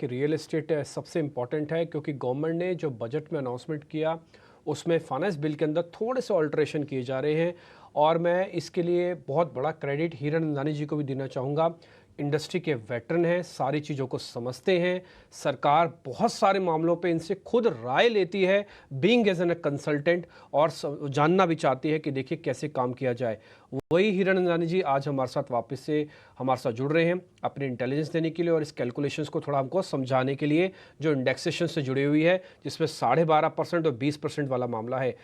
कि real estate सबसे important है, क्योंकि गवर्नमेंट ने जो बजट में अनाउंसमेंट किया उसमें फाइनेंस बिल के अंदर थोड़े से ऑल्ट्रेशन किए जा रहे हैं, और मैं इसके लिए बहुत बड़ा क्रेडिट हीरन नंदानी जी को भी देना चाहूँगा। इंडस्ट्री के वेटरन हैं, सारी चीज़ों को समझते हैं। सरकार बहुत सारे मामलों पे इनसे खुद राय लेती है, बीइंग एज एन कंसल्टेंट, और जानना भी चाहती है कि देखिए कैसे काम किया जाए। वही हीरन नंदानी जी आज हमारे साथ वापस से हमारे साथ जुड़ रहे हैं अपने इंटेलिजेंस देने के लिए और इस कैलकुलेशंस को थोड़ा हमको समझाने के लिए, जो इंडेक्सेशन से जुड़ी हुई है, जिसमें 12.5% और 20% वाला मामला है।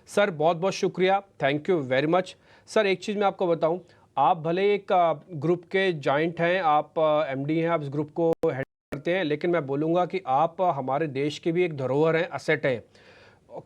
सर बहुत बहुत शुक्रिया, thank you very much. Sir एक चीज़ मैं आपको बताऊं, आप भले एक ग्रुप के जॉइंट हैं, आप एमडी हैं, आप इस ग्रुप को हेड करते हैं, लेकिन मैं बोलूँगा कि आप हमारे देश के भी एक धरोहर हैं, असेट हैं,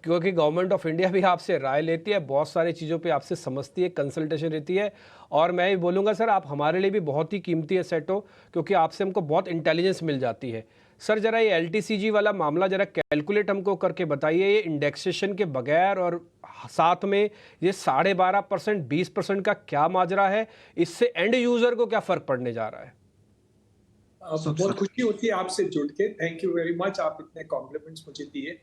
क्योंकि गवर्नमेंट ऑफ इंडिया भी आपसे राय लेती है, बहुत सारी चीज़ों पे आपसे समझती है, कंसल्टेशन रहती है। और मैं ये बोलूँगा सर, आप हमारे लिए भी बहुत ही कीमती असेट हो, क्योंकि आपसे हमको बहुत इंटेलिजेंस मिल जाती है। सर ज़रा ये एलटीसीजी वाला मामला ज़रा कैलकुलेट हमको करके बताइए, ये इंडेक्सेशन के बगैर और साथ में ये 12.5%, 20% का क्या माजरा है, इससे एंड यूज़र को क्या फ़र्क पड़ने जा रहा है? बहुत खुशी होती है आपसे जुड़ के। थैंक यू वेरी मच, आप इतने कॉम्प्लीमेंट्स मुझे दिए।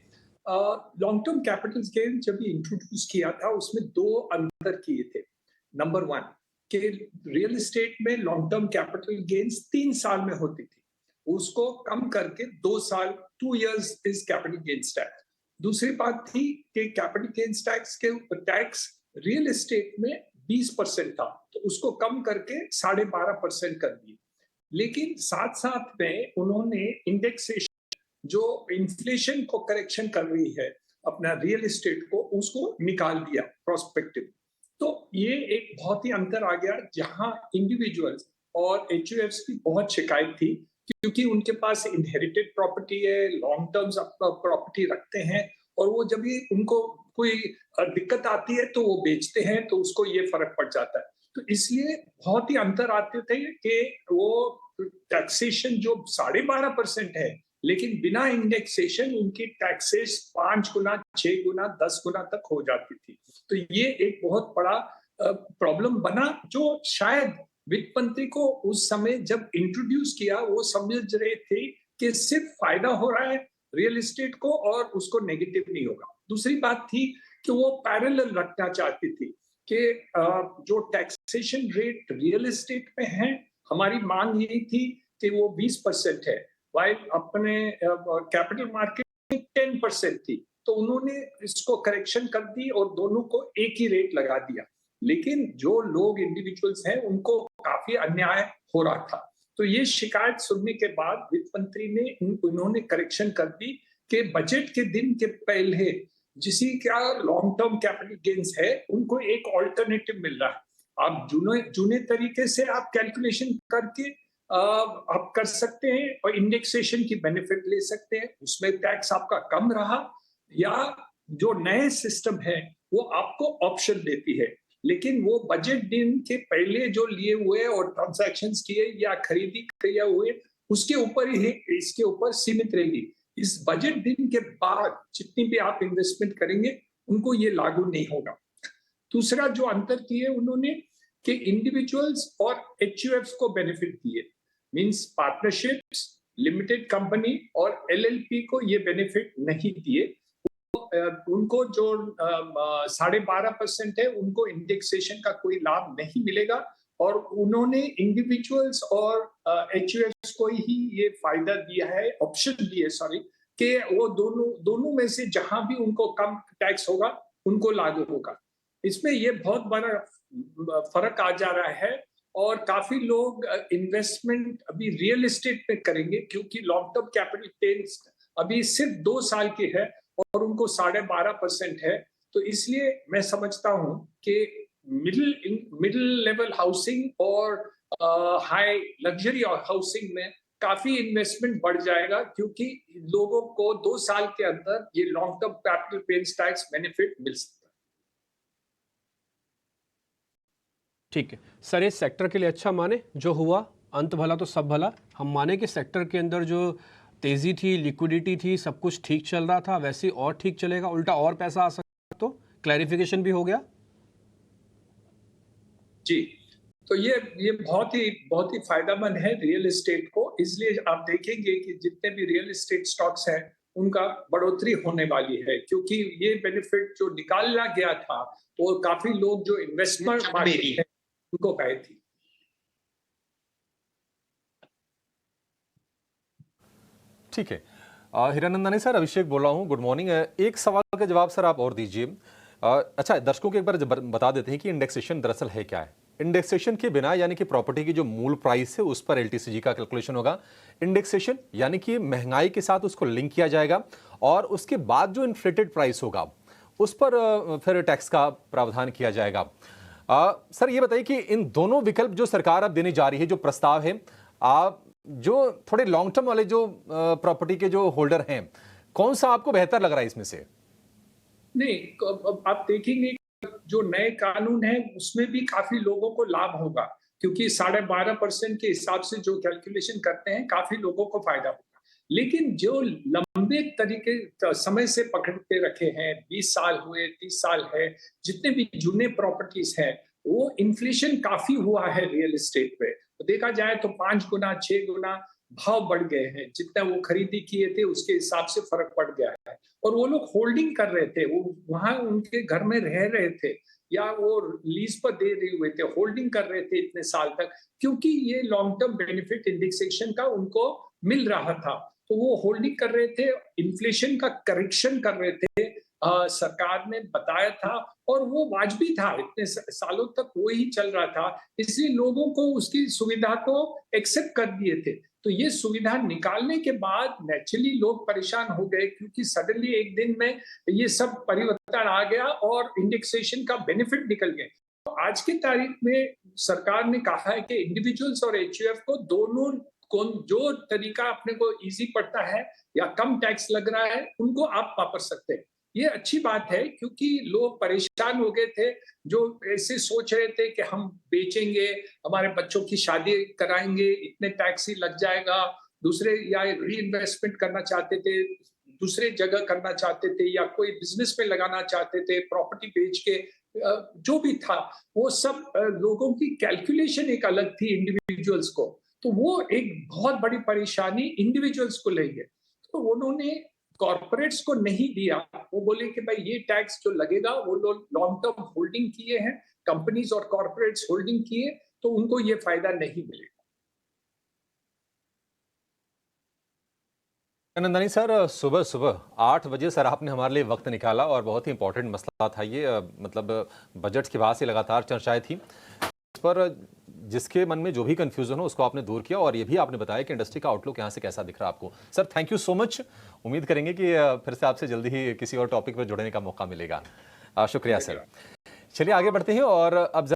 लॉन्ग टर्म कैपिटल गेन जब इंट्रोड्यूस किया था उसमें दो अंतर किए थे। नंबर वन, कि रियल एस्टेट में लॉन्ग टर्म कैपिटल गेन्स 3 साल में होती थी, उसको कम करके 2 साल, 2 years is capital gains tax. दूसरी बात थी कि कैपिटल गेन्स टैक्स के टैक्स रियल एस्टेट में 20% था, तो उसको कम करके 12.5% कर दिए। लेकिन साथ साथ में उन्होंने इंडेक्सेशन, जो इन्फ्लेशन को करेक्शन कर रही है अपना रियल एस्टेट को, उसको निकाल दिया प्रोस्पेक्टिव। तो ये एक बहुत ही अंतर आ गया, जहां इंडिविजुअल्स और एचयूएफ्स की बहुत शिकायत थी, क्योंकि उनके पास इनहेरिटेड प्रॉपर्टी है, लॉन्ग टर्म्स प्रॉपर्टी रखते हैं, और वो जब भी उनको कोई दिक्कत आती है तो वो बेचते हैं, तो उसको ये फर्क पड़ जाता है। तो इसलिए बहुत ही अंतर आते थे कि वो टैक्सेशन जो 12.5% है, लेकिन बिना इंडेक्सेशन उनकी टैक्सेस 5 गुना, 6 गुना, 10 गुना तक हो जाती थी। तो ये एक बहुत बड़ा प्रॉब्लम बना, जो शायद वित्त मंत्री को उस समय जब इंट्रोड्यूस किया वो समझ रहे थे कि सिर्फ फायदा हो रहा है रियल एस्टेट को और उसको नेगेटिव नहीं होगा। दूसरी बात थी कि वो पैरेलल रखना चाहती थी कि जो टैक्सेशन रेट रियल एस्टेट में है, हमारी मांग यही थी कि वो 20% है, वाइल अपने कैपिटल मार्केट में 10% थी। तो उन्होंने इसको करेक्शन कर दी और दोनों को एक ही रेट लगा दिया। लेकिन जो लोग इंडिविजुअल्स हैं उनको काफी अन्याय हो रहा था। तो ये शिकायत सुनने के बाद वित्त मंत्री ने उन्होंने करेक्शन कर दी कि बजट के दिन के पहले जिसी का लॉन्ग टर्म कैपिटल गेन्स है उनको एक ऑल्टरनेटिव मिल रहा है। आप जूने तरीके से आप कैलकुलेशन करके आप कर सकते हैं और इंडेक्सेशन की बेनिफिट ले सकते हैं, उसमें टैक्स आपका कम रहा, या जो नए सिस्टम है वो आपको ऑप्शन देती है। लेकिन वो बजट दिन के पहले जो लिए हुए और ट्रांजैक्शंस किए या खरीदी किए हुए, उसके ऊपर ही इसके ऊपर सीमित रहेगी। इस बजट दिन के बाद जितनी भी आप इन्वेस्टमेंट करेंगे उनको ये लागू नहीं होगा। दूसरा जो अंतर किए उन्होंने कि इंडिविजुअल्स और एचयूएफ्स को बेनिफिट दिए, मींस पार्टनरशिप्स, लिमिटेड कंपनी और एलएलपी को ये बेनिफिट नहीं दिए। उनको जो 12.5% है उनको इंडेक्सेशन का कोई लाभ नहीं मिलेगा, और उन्होंने इंडिविजुअल्स और एचयूएफ्स को ही ये फायदा दिया है, ऑप्शन दिए सॉरी, कि वो दोनों दोनों में से जहां भी उनको कम टैक्स होगा उनको लागू होगा। इसमें ये बहुत बड़ा फर्क आ जा रहा है, और काफी लोग इन्वेस्टमेंट अभी रियल एस्टेट में करेंगे, क्योंकि लॉन्ग टर्म कैपिटल गेन्स अभी सिर्फ 2 साल के है और उनको 12.5% है। तो इसलिए मैं समझता हूं कि मिडिल लेवल हाउसिंग और हाई लग्जरी हाउसिंग में काफी इन्वेस्टमेंट बढ़ जाएगा, क्योंकि लोगों को 2 साल के अंदर ये long term capital gains tax benefit मिल सकता है। ठीक है सर, इस सेक्टर के लिए अच्छा माने जो हुआ, अंत भला तो सब भला। हम माने कि सेक्टर के अंदर जो तेज़ी थी, लिक्विडिटी थी, सब कुछ ठीक चल रहा था, वैसे और ठीक चलेगा, उल्टा और पैसा आ सकता, तो क्लैरिफिकेशन भी हो गया। जी, तो ये बहुत ही फायदेमंद है रियल एस्टेट को। इसलिए आप देखेंगे कि जितने भी रियल एस्टेट स्टॉक्स हैं उनका बढ़ोतरी होने वाली है, क्योंकि ये बेनिफिट जो निकाला गया था वो काफी लोग जो इन्वेस्टमेंट मार्केट है उनको गए थी। ठीक है। हिरानंदानी सर, अभिषेक बोल रहा हूँ, गुड मॉर्निंग। एक सवाल का जवाब सर आप और दीजिए। अच्छा, दर्शकों को एक बार बता देते हैं कि इंडेक्सेशन दरअसल है क्या है। इंडेक्सेशन के बिना यानी कि प्रॉपर्टी की जो मूल प्राइस है उस पर एलटीसीजी का कैलकुलेशन होगा। इंडेक्सेशन यानी कि महंगाई के साथ उसको लिंक किया जाएगा और उसके बाद जो इन्फ्लेटेड प्राइस होगा उस पर फिर टैक्स का प्रावधान किया जाएगा। सर ये बताइए कि इन दोनों विकल्प जो सरकार अब देने जा रही है, जो प्रस्ताव है, जो थोड़े लॉन्ग टर्म वाले जो प्रॉपर्टी के जो होल्डर हैं, कौन सा आपको बेहतर लग रहा है इसमें से? नहीं, अब आप देखेंगे जो नए कानून है उसमें भी काफी लोगों को लाभ होगा, क्योंकि 12.5% के हिसाब से जो कैलकुलेशन करते हैं काफी लोगों को फायदा होगा। लेकिन जो लंबे तरीके समय से पकड़ के रखे हैं, 20 साल हुए, 30 साल है, जितने भी जूने प्रॉपर्टीज हैं, वो इन्फ्लेशन काफी हुआ है रियल एस्टेट पे। तो देखा जाए तो 5 गुना 6 गुना भाव बढ़ गए हैं। जितना वो खरीदी किए थे उसके हिसाब से फर्क पड़ गया है। और वो लोग होल्डिंग कर रहे थे, वो वहां उनके घर में रह रहे थे या वो लीज पर दे रहे हुए थे, होल्डिंग कर रहे थे इतने साल तक, क्योंकि ये लॉन्ग टर्म बेनिफिट इंडेक्सेशन का उनको मिल रहा था। तो वो होल्डिंग कर रहे थे, इन्फ्लेशन का करेक्शन कर रहे थे। सरकार ने बताया था और वो वाजबी था, इतने सालों तक वो ही चल रहा था, इसलिए लोगों को उसकी सुविधा को एक्सेप्ट कर दिए थे। तो ये सुविधा निकालने के बाद नेचुरली लोग परेशान हो गए, क्योंकि सडनली एक दिन में ये सब परिवर्तन आ गया और इंडेक्सेशन का बेनिफिट निकल गए। तो आज की तारीख में सरकार ने कहा है कि इंडिविजुअल्स और एचयूएफ को दोनों कौन जो तरीका अपने को इजी पड़ता है या कम टैक्स लग रहा है उनको आप वापर सकते हैं। ये अच्छी बात है, क्योंकि लोग परेशान हो गए थे जो ऐसे सोच रहे थे कि हम बेचेंगे, हमारे बच्चों की शादी कराएंगे, इतने टैक्स ही लग जाएगा, दूसरे या री इन्वेस्टमेंट करना चाहते थे, दूसरे जगह करना चाहते थे, या कोई बिजनेस में लगाना चाहते थे प्रॉपर्टी बेच के, जो भी था वो सब लोगों की कैलकुलेशन एक अलग थी इंडिविजुअल्स को। तो वो एक बहुत बड़ी परेशानी इंडिविजुअल्स को ले गए। तो उन्होंने कॉर्पोरेट्स को नहीं दिया, वो बोले कि भाई ये टैक्स जो लगेगा, वो लोग लॉन्ग टर्म होल्डिंग किए हैं, कंपनीज और कॉर्पोरेट्स होल्डिंग किए, तो उनको ये फायदा नहीं मिलेगा। नंदनी सर, सुबह सुबह 8 बजे सर आपने हमारे लिए वक्त निकाला और बहुत ही इंपॉर्टेंट मसला था ये। मतलब बजट के बाद से लगातार चर्चाएं थी इस पर, जिसके मन में जो भी कंफ्यूजन हो उसको आपने दूर किया और ये भी आपने बताया कि इंडस्ट्री का आउटलुक यहाँ से कैसा दिख रहा है आपको। Sir thank you so much. उम्मीद करेंगे कि फिर से आपसे जल्दी ही किसी और टॉपिक पर जुड़ने का मौका मिलेगा। शुक्रिया सर। चलिए आगे बढ़ते हैं और अब